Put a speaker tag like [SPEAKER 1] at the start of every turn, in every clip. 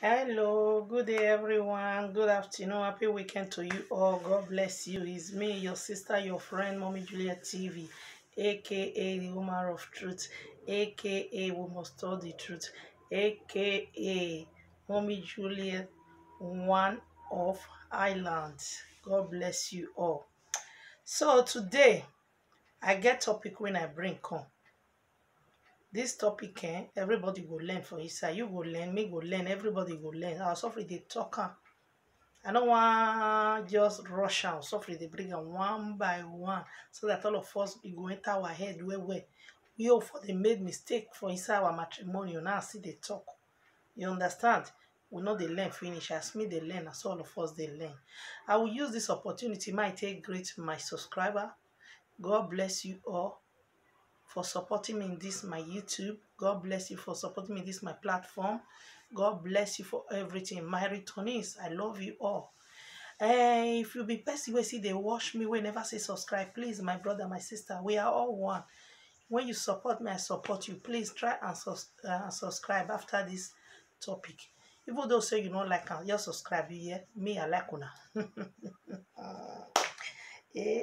[SPEAKER 1] Hello, good day everyone. Good afternoon. Happy weekend to you all. God bless you. It's me, your sister, your friend, Mommy Juliet TV, aka the Woman of Truth, aka We Must Tell the Truth, aka Mommy Juliet, one of Ireland. God bless you all. So today I get topic when I bring come. This topic, everybody go learn for inside. You go learn, me go learn, everybody go learn. Our suffer dey talk am. I don't want just rush am. Suffer dey bring am one by one so that all of us we go enter our head well. We all for they made mistake for inside our matrimonial. Now see they talk. You understand? We know they learn finish. As me they learn, as all of us they learn. I will use this opportunity. Might take great my subscriber. God bless you all for supporting me in this my YouTube. God bless you for supporting me in this my platform. God bless you for everything. My returnees, I love you all. If you be person wey see they watch me, we never say subscribe. Please, my brother, my sister, we are all one. When you support me, I support you. Please try and subscribe after this topic. Even though say you don't like am, just subscribe. You hear me, I like una. Eh.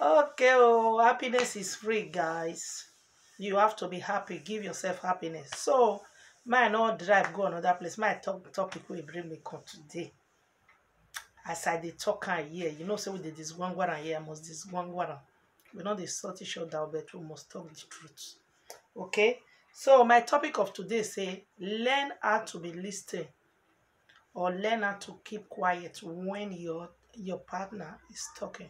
[SPEAKER 1] Okay, oh, happiness is free, guys. You have to be happy. Give yourself happiness. So, my not drive go another place. My topic will bring me come today. As I dey talk here, you know, say with the disgwangwara here, I must disgwangwara. We know they sort each other, but we must talk the truth. Okay? So, my topic of today say, learn how to be listening or learn how to keep quiet when your partner is talking.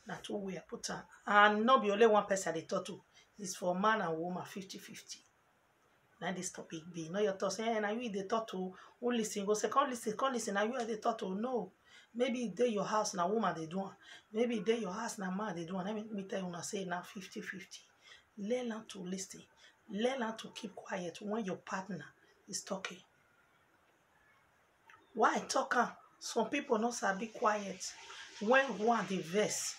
[SPEAKER 1] Na two way I put am. And not be only one person they talk to. It's for man and woman 50-50. Now this topic be. No your thoughts. Now you they talk to who listen. Go say, come listen. Now you are the talk to. No. Maybe they your house now woman they do. Maybe they your house now man they do. Let me tell you now say now 50-50. Learn how to listen. Learn how to keep quiet when your partner is talking. Why talking? Some people not sabi quiet when one dey vex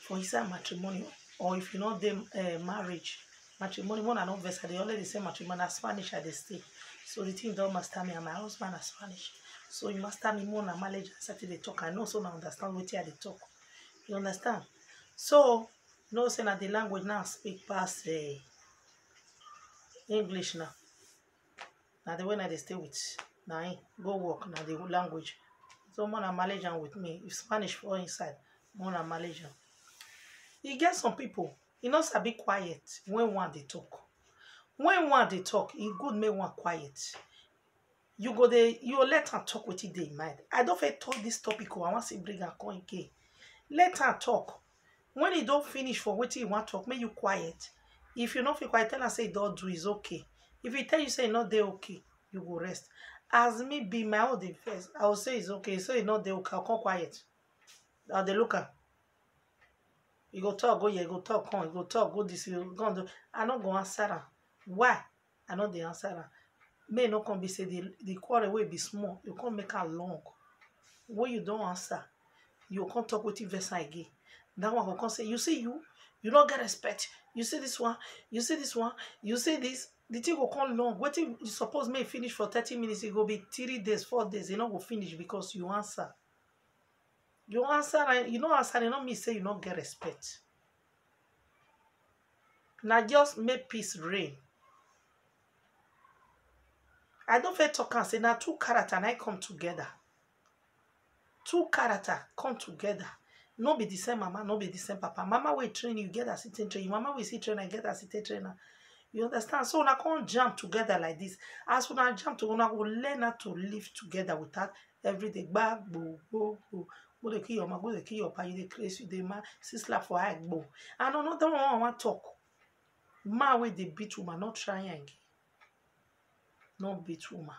[SPEAKER 1] for inside matrimonial, or if you know them marriage matrimonial. One I don't vex, they already say matrimonial Spanish I they stay. So the thing don't master me, and my husband is Spanish. So you master me more than marriage and started they talk. I know so now understand what they talk. You understand? So no say that the language now speak past English now. Now the way now they stay with now go work now the language. So more than Malaysian with me. If Spanish fall inside, more than Malaysian. You get some people, you know, sabi quiet when one they talk. When one they talk, it good make one quiet. You go there, you let her talk with it in mind. I don't feel talk this topic. I want to bring her coin again. Let her talk. When you don't finish for what you want to talk, make you quiet. If you not feel quiet, tell her say don't do is okay. If he tell you say not they okay, you go rest. As me be my own defense, I will say it's okay. So it's not they okay, I'll come quiet. I'll they look at. You go talk, go here, you go talk, come, you go talk, go this, you go do. I not go answer her. Why? I not the answer her. May not come be say the quarrel will be small. You can't make her long. When you don't answer, you can't talk with you versa again. That one will come say, you see you don't get respect. You see this one, you see this one, you see this. The thing will come long. What you suppose may finish for 30 minutes, it will be 3 days, 4 days. You not go finish because you answer. You answer and you don't answer, you not mean say you not get respect. Now just make peace reign. I don't feel talk and say now two character and I come together. Two character come together. No be the same mama, no be the same papa. Mama will train you, get as it train you. Mama will see trainer, get as it trainer. You understand? So una can't jump together like this. As una jump together, una will learn how to live together without everything. Bag, go. Go the kill your ma, go the kill your pa, you the crazy, you the man, see slap for high go. And another one I want talk. Man with the beat woman, not trying again. No beat woman.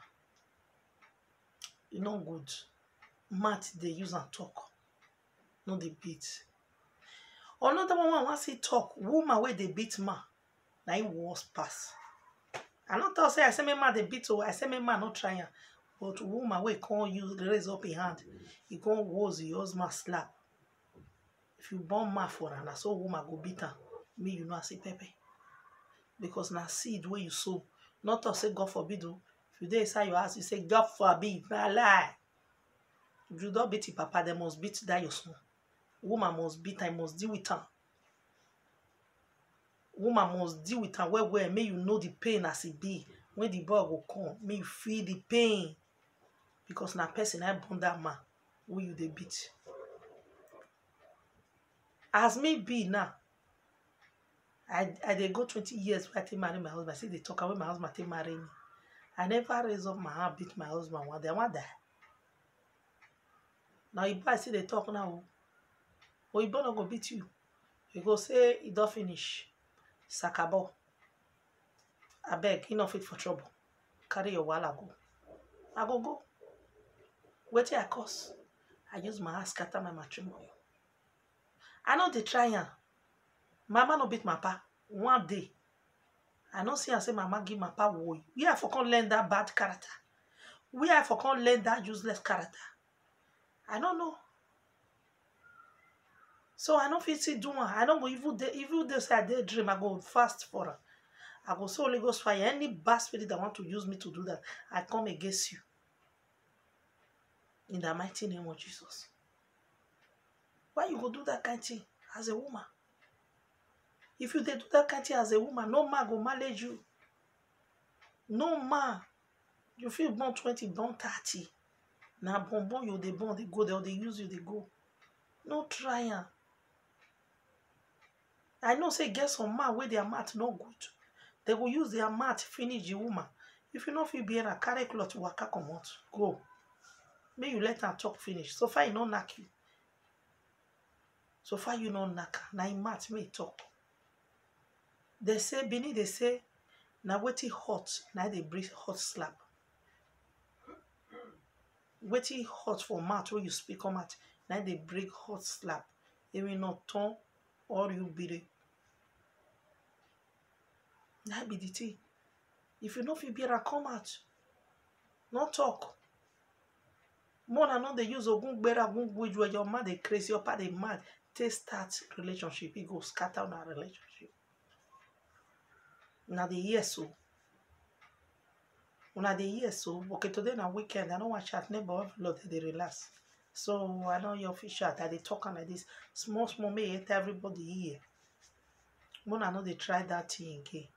[SPEAKER 1] You know good. Mat they use and talk. No the beat. Another one I want see talk. Woman where they beat man. Now it was pass. I not say I say me man they beat or I say me man not trying. But woman where can't use raise up a hand. You can't was your husband slap. If you born man for her, so woman go beat her. Me you know I say Pepe. because na seed wey you sow. Not to say God forbid o. If you dey inside your house, you say God forbid, na lie. If you don't beat your papa, they must beat that your son. Woman must beat am, must deal with am. Woman must deal with am well well. May you know the pain as it be. When the boy will come, may you feel the pain. Because na person I born that man who you dey beat. As me be now, I dey go 20 years when I take marry my husband. I see the talk when my husband take marry me. I never raise up my hand beat my husband one day. I want die. Now you buy see the talk now. Oh, you not go beat you. You go say it don't finish. Sakabo. I beg, enough fit for trouble. Carry your wall go. I go. Wait till I curse. I use my hand scatter my matrimony. I know they try am. Mama no beat my pa. One day. I don't see and say mama give my pa woe. Where I for can't learn that bad character. Where I for can't learn that useless character. I don't know. So I don't feel see do one. I don't go even they say I daydream, I go fast for her. I go so Holy Ghost fire. Any bad spirit that want to use me to do that, I come against you. In the mighty name of Jesus. Why you go do that kind of thing as a woman? If you do that kind of thing as a woman, no man go manage you. No man. You feel born 20, born 30. Now born you they born, they go there, they use you, they go. No try am. I know say get some man where their mat no good. They will use their mat finish the woman. If you know if you be a carry cloth waka comot, go. May you let her talk finish. So far you no knack you. So far you no knack. Now in mat may talk. They say Bini, they say now waiting hot. Now they breathe hot slap. Waiting hot for mat where you speak on mat. Now they break hot slap. They will not turn or you beat it. That be the thing. If you know if you be able to come out, not talk. More than not they use ogun gbera ogun gbuju where your man they crazy, your part they mad. They start relationship, it go scatter on our relationship. Now the year so. Una the year so. Okay, today na weekend. I don't want chat neighbor lot they relax. So I know your fish chat that they talk like this. Small may hate everybody here. More than not they try that thing again.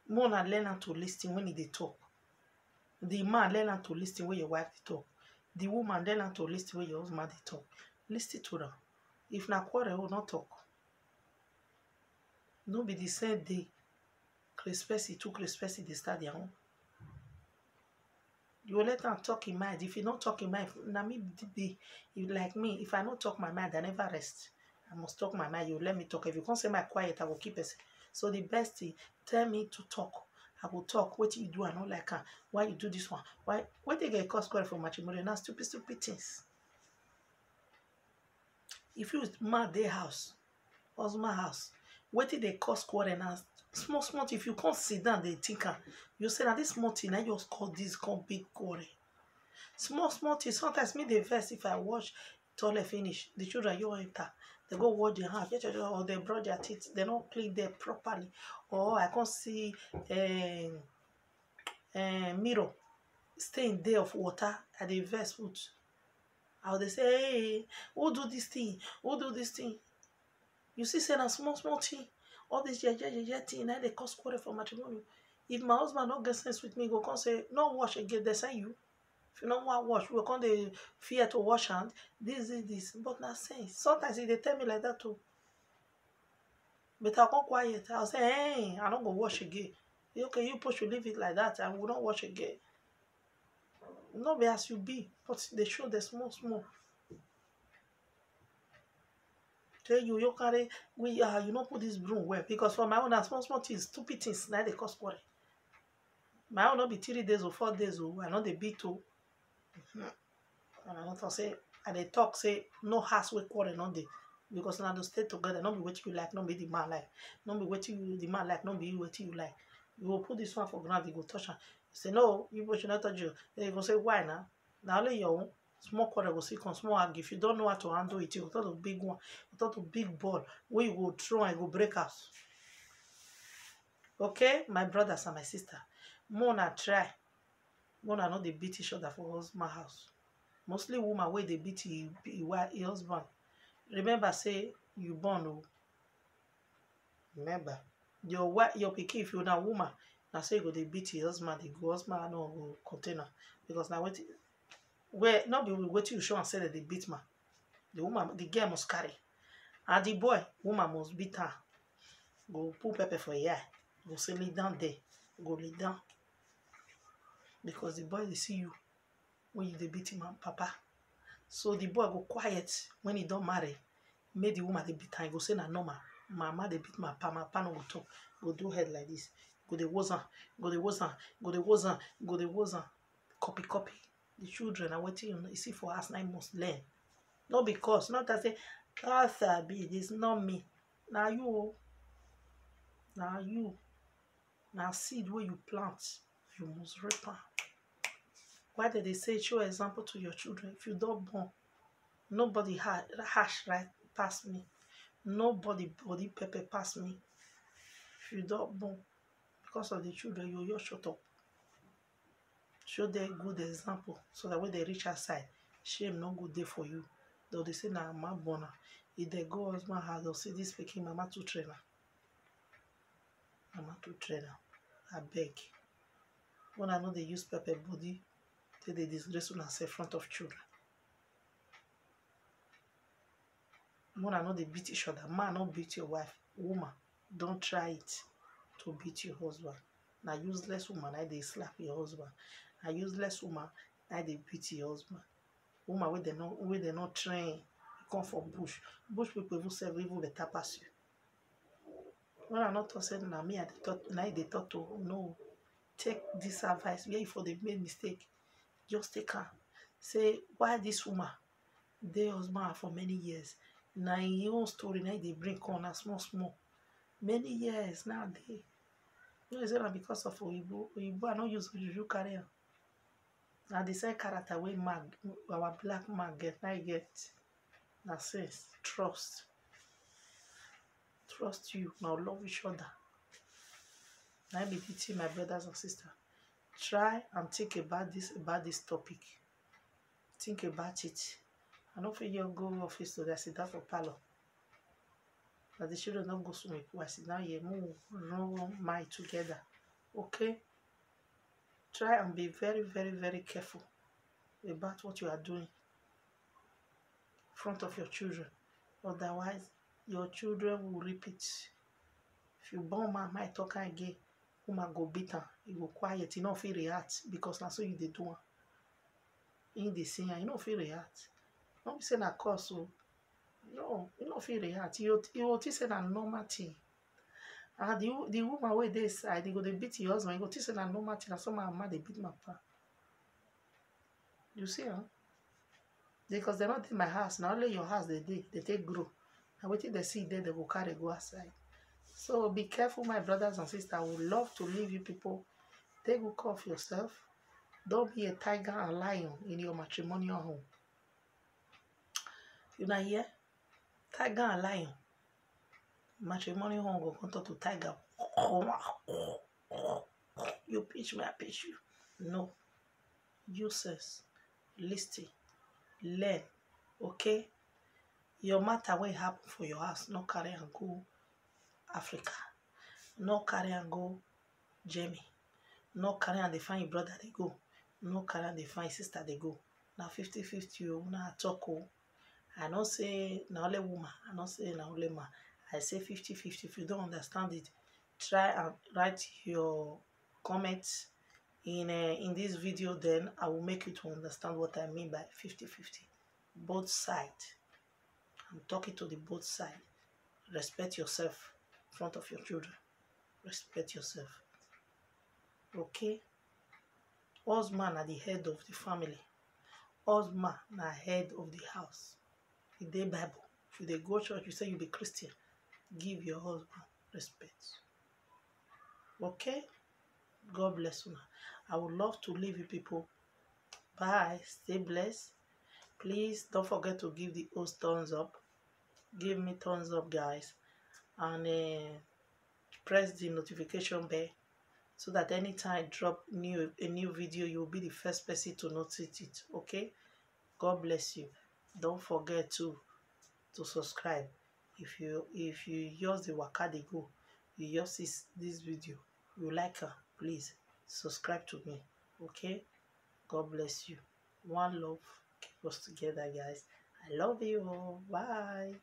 [SPEAKER 1] More than learn how to listen when they talk. The man learn how to listen when your wife they talk. The woman learn how to listen when your husband they talk. Listen to them. If na quarrel, will not talk. No be the same day. Crispessy, two Crispessy, they start their own. You will let them talk in mind. If you don't talk in mind, na me be you like me. If I don't talk my mind, I never rest. I must talk my mind. You let me talk. If you can't say my quiet, I will keep it. So the best thing, tell me to talk. I will talk. What you do, I don't like her. Why you do this one? Why they get cause quarrel for matrimony? Now stupid things. If you mad their house, husband house, what did they cause quarrel now? Small, if you can't sit down, they think you say that this small thing, I just call this called big quarrel. Small thing. Sometimes me the verse if I watch toilet finish, the children you enter, they go wash their hands, or they brush their teeth, they don't clean them properly. Or I can't see mirror staying there of water at the verse foot. How they say, hey, who do this thing? Who do this thing? You see, say a small thing. All this thing, now they cause quarrel for matrimony. If my husband not get sense with me, go come say, no wash again, they say you. If you don't want to wash, we will come the fear to wash hand. This. But not sense. Sometimes they tell me like that too. But I'll come quiet. I'll say, hey, I don't go wash again. Okay, you push to leave it like that, and we don't wash again. Not be as you be, but they show the small. Tell you carry you not put this broom well because for my own small things, stupid things now they cause quarrel. My own not be 3 days or 4 days or I know they beat too. And I don't say and they talk say no house with quarrel no day because now they stay together. Not be what you like, not be the man like, not be what the man like, not be what you like. You will put this one for ground, you go touch her. You say no, you should not touch you. Then you go say why now? Now only your own. Small quarrel go still come, small argue. If you don't know how to handle it, you go turn to big one, you turn to big ball wey you go throw and e go break house. Okay, my brothers and my sister, make una try, make una no dey beat each other for husband house. Mostly woman wey dey beat e husband. Remember say you born o. Remember, your pikin, if you na woman, na so you go dey beat your husband, the husband no go contain am, because na wetin where not be wetin you show am say that dey beat man. The woman, the girl must carry, and the boy, woman must beat her. Go put pepper for your eye, go say lay down there, go lay down, because the boy dey see you when you dey beat him papa. So the boy go quiet when he don marry. Make the woman dey beat am, he go say na normal. Mama dey beat my papa no go talk. Go do head like this. Go dey woz am, go dey woz am, go dey woz am, go dey woz am. Copy. The children are waiting, you see, for us, na must learn. Not because, not that say, God sabi, this not me. Now you, now seed where you plant, you must reap am. Why did they say show example to your children? If you don't born, nobody harsh right past me. Nobody body pepper past me. If you don't born, because of the children, you shut up. Show them good example so that when they reach outside, shame no good day for you. Though they say na mama born am. If they go husband house, they'll see this speaking mama to trainer. Mama to trainer. I beg. When I know they use pepper body, they disgrace una in front of children. When I know they beat each other, man don't beat your wife. Woman, don't try it to beat your husband. Now useless woman, they slap your husband. A useless woman, they beat your husband. Woman where they not train, come from bush. Bush people even serve even better pass you. When I not saying na me, they thought to no. Take this advice. Where if they made mistake, just take her. Say why this woman, they husband for many years. Now in your own story, now they bring on a small. Many years now they. You know, it's not because of Oyibo. I don't use Juju career. Now the same character we our black man get, I get. Now sense, trust you. Now love each other. Now be teaching my brothers and sisters. Try and think about this topic. Think about it. I don't feel you go office today. I sit down for parlor. That the children don't go swimming pool. I sit down here, move, run mind together. Okay? Try and be very, very, very careful about what you are doing in front of your children. Otherwise, your children will repeat. If you born man might talk again, woman go beat her, he go quiet, he not feel react because that's what you they do. In the scene, you don't feel react. Don't be saying a curse, so no, you don't feel react. You will say a normal thing. And the woman where they side, they go they beat your husband, you go say a normal thing, and some man they beat my pa. You see, huh? Because they're not in my house. Now only your house they take grow. And waiting they see there, they will carry go outside. So be careful, my brothers and sisters. I would love to leave you people. Take good care of yourself. Don't be a tiger and lion in your matrimonial home. You not hear? Tiger and lion. Matrimonial home go come to tiger. You pitch me, I pitch you. No. Useless. Listen. Learn. Okay? Your matter will happen for your house. No carry and go Africa. No carry and go Jamie. No carry and they find your brother they go. No carry and they find sister they go. Now 50-50 you na talk. I don't say na only woman. I don't say na only man. I say 50-50. If you don't understand it, try and write your comments in this video. Then I will make you to understand what I mean by 50-50. Both sides. I'm talking to the both sides. Respect yourself in front of your children. Respect yourself. Okay? Husband are the head of the family. Husband are head of the house. In the Bible, if you go church, you say you be Christian. Give your husband respect. Okay? God bless you. I would love to leave you people. Bye. Stay blessed. Please don't forget to give the host thumbs up. Give me thumbs up, guys, and press the notification bell so that anytime I drop a new video, you'll be the first person to notice it. Okay? God bless you. Don't forget to subscribe. If you use the waka dey go, you use this video, you like her, please subscribe to me. Okay? God bless you. One love. Keep us together, guys. I love you. Bye.